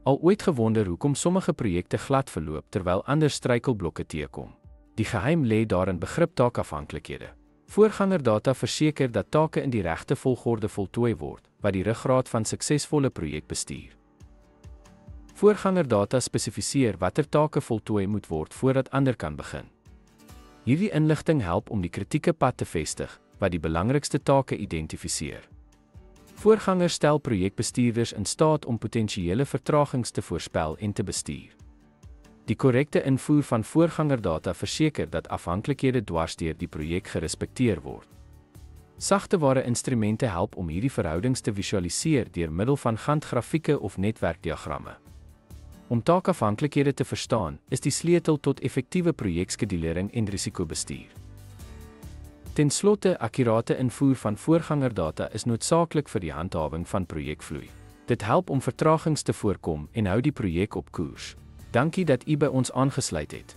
Al ooit gewonder hoekom sommige projekte glad verloop terwyl ander struikelblokke teekom? Die geheim lê daarin begrip taakafhanklikhede. Voorgangerdata verseker dat take in die regte volgorde voltooi word, wat die ruggraat van suksesvolle projekbestuur. Voorgangerdata spesifiseer watter take voltooi moet word voordat ander kan begin. Hierdie inligting help om die kritieke pad te vestig, wat die belangrikste take identifiseer. Voorgangers stel projekbestuurders in staat om potensiële vertragings te voorspel en te bestuur. Die korrekte invoer van voorgangerdata verseker dat afhanklikhede dwarsdeur die projek gerespekteer word. Sagteware instrumente help om hierdie verhoudings te visualiseer deur middel van Gantt-grafieke of netwerkdiagramme. Om taakafhanklikhede te verstaan, is die sleutel tot effektiewe projekskedulering en risikobestuur. Ten slotte, akkurate invoer van voorgangerdata is noodsaaklik vir die handhawing van projekvloei. Dit help om vertragings te voorkom en hou die projek op koers. Dankie dat u by ons aangesluit het.